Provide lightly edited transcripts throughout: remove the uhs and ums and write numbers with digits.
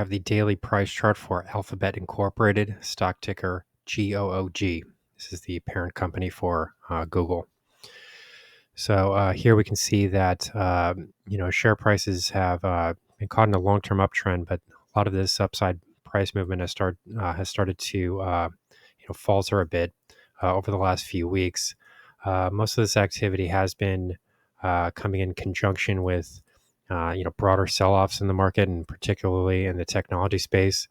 have the daily price chart for Alphabet Incorporated, stock ticker GOOG. This is the parent company for Google. So here we can see that share prices have been caught in a long-term uptrend, but a lot of this upside price movement has started to falter a bit over the last few weeks. Most of this activity has been coming in conjunction with broader sell-offs in the market, and particularly in the technology space.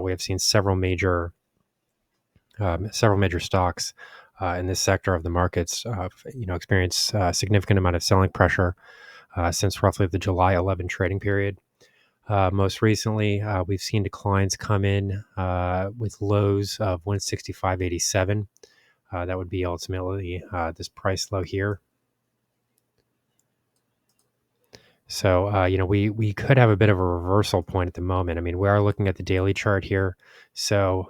We have seen several major stocks in this sector of the markets, experience a significant amount of selling pressure since roughly the July 11 trading period. Most recently, we've seen declines come in with lows of 165.87. That would be ultimately this price low here. So, we could have a bit of a reversal point at the moment. I mean, we are looking at the daily chart here. So,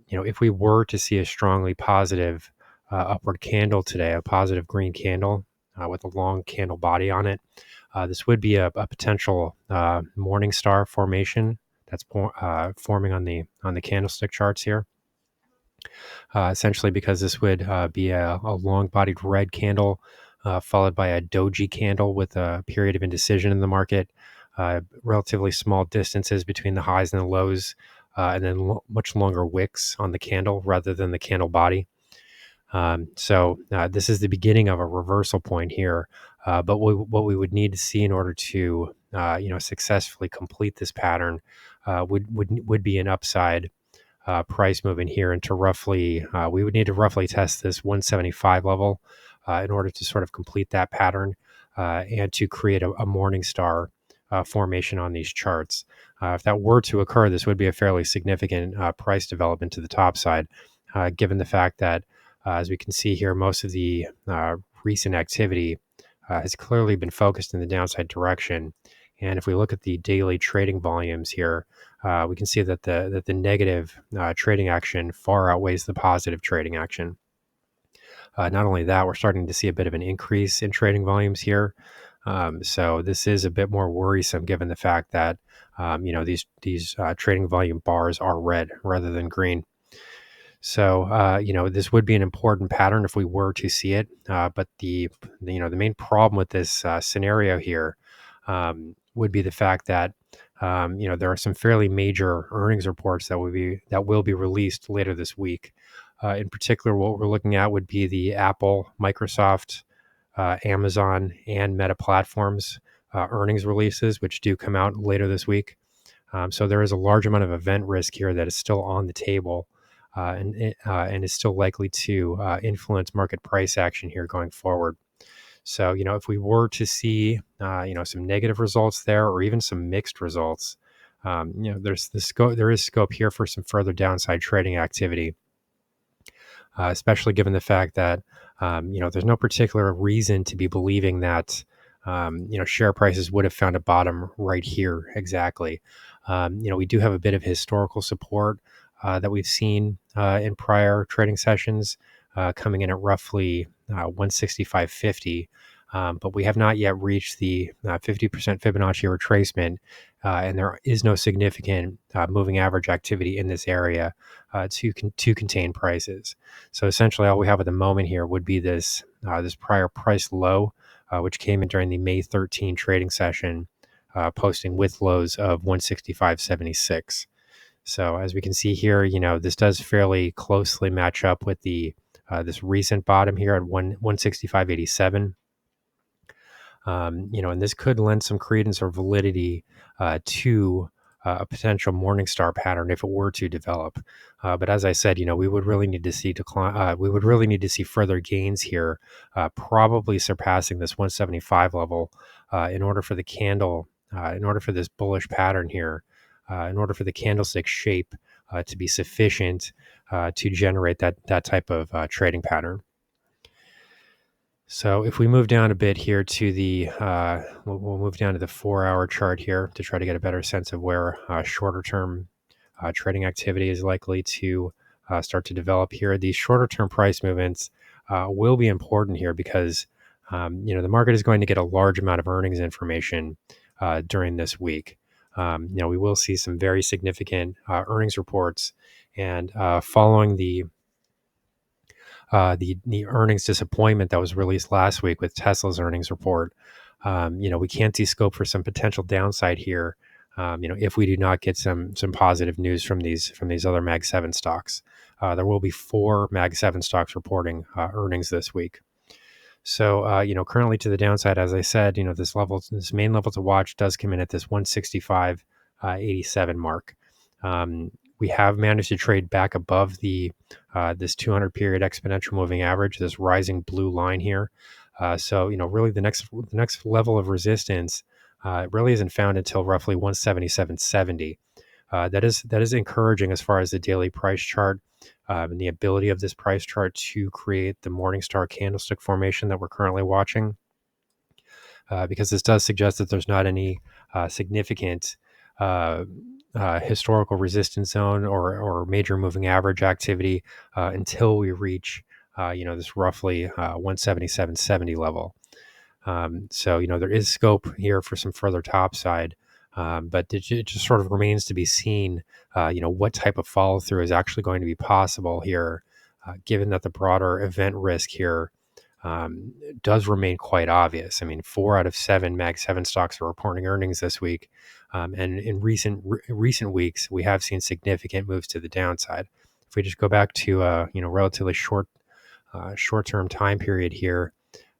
if we were to see a strongly positive upward candle today, a positive green candle with a long candle body on it, this would be a potential morning star formation that's forming on the candlestick charts here. Essentially, because this would be a long-bodied red candle followed by a doji candle with a period of indecision in the market, relatively small distances between the highs and the lows, and then much longer wicks on the candle rather than the candle body. So this is the beginning of a reversal point here. But what we would need to see in order to successfully complete this pattern would be an upside price movement here into roughly, we would need to roughly test this 175 level in order to sort of complete that pattern and to create a morning star formation on these charts. If that were to occur, this would be a fairly significant price development to the top side, given the fact that, as we can see here, most of the recent activity has clearly been focused in the downside direction. And if we look at the daily trading volumes here, we can see that the negative trading action far outweighs the positive trading action. Not only that, we're starting to see a bit of an increase in trading volumes here. So this is a bit more worrisome given the fact that these trading volume bars are red rather than green. So this would be an important pattern if we were to see it. But the main problem with this scenario here would be the fact that there are some fairly major earnings reports that will be released later this week. In particular, what we're looking at would be the Apple, Microsoft, Amazon, and Meta platforms earnings releases, which do come out later this week. So there is a large amount of event risk here that is still on the table and is still likely to influence market price action here going forward. So, if we were to see, some negative results there, or even some mixed results, there is scope here for some further downside trading activity, especially given the fact that, there's no particular reason to be believing that, share prices would have found a bottom right here exactly. We do have a bit of historical support that we've seen in prior trading sessions coming in at roughly 165.50, but we have not yet reached the 50% Fibonacci retracement, and there is no significant moving average activity in this area to contain prices. So essentially, all we have at the moment here would be this prior price low, which came in during the May 13 trading session, posting with lows of 165.76. So as we can see here, this does fairly closely match up with the this recent bottom here at 165.87. And this could lend some credence or validity to a potential Morningstar pattern if it were to develop. But as I said, we would really need to see decline. We would really need to see further gains here, probably surpassing this 175 level, in order for the candle, in order for this bullish pattern here, in order for the candlestick shape to be sufficient to generate that type of trading pattern. So if we move down a bit here to the, we'll move down to the 4-hour chart here to try to get a better sense of where shorter term trading activity is likely to start to develop here. These shorter term price movements will be important here because, the market is going to get a large amount of earnings information during this week. We will see some very significant earnings reports, and following the earnings disappointment that was released last week with Tesla's earnings report, we can't see scope for some potential downside here. If we do not get some positive news from these other Mag 7 stocks, there will be 4 Mag 7 stocks reporting earnings this week. So, currently to the downside, as I said, this main level to watch does come in at this 165.87 mark. We have managed to trade back above this 200 period exponential moving average, this rising blue line here. So, really the next level of resistance really isn't found until roughly 177.70. That is encouraging as far as the daily price chart and the ability of this price chart to create the Morningstar candlestick formation that we're currently watching, because this does suggest that there's not any significant historical resistance zone or major moving average activity until we reach this roughly 177.70 level. So, there is scope here for some further topside, but it just sort of remains to be seen, what type of follow through is actually going to be possible here, given that the broader event risk here does remain quite obvious. I mean, 4 out of 7 Mag 7 stocks are reporting earnings this week. And in recent weeks, we have seen significant moves to the downside. If we just go back to relatively short-term time period here,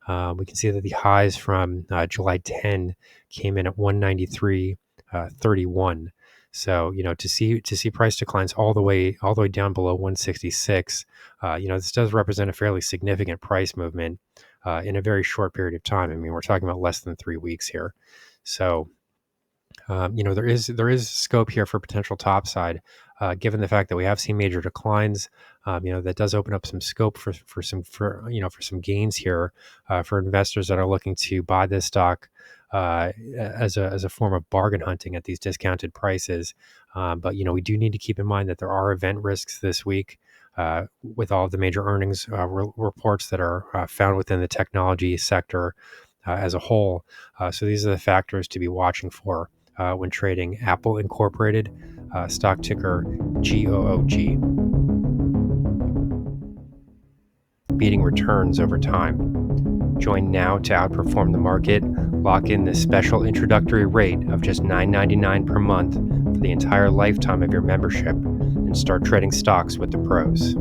we can see that the highs from July 10 came in at 193.31. So, to see price declines all the way down below 166, this does represent a fairly significant price movement in a very short period of time. I mean, we're talking about less than 3 weeks here. So, there is scope here for potential topside, given the fact that we have seen major declines. That does open up some scope for some gains here for investors that are looking to buy this stock as a form of bargain hunting at these discounted prices. But we do need to keep in mind that there are event risks this week with all of the major earnings reports that are found within the technology sector as a whole. So these are the factors to be watching for when trading Apple Incorporated, stock ticker GOOG. Beating returns over time. Join now to outperform the market. Lock in this special introductory rate of just $9.99 per month for the entire lifetime of your membership and start trading stocks with the pros.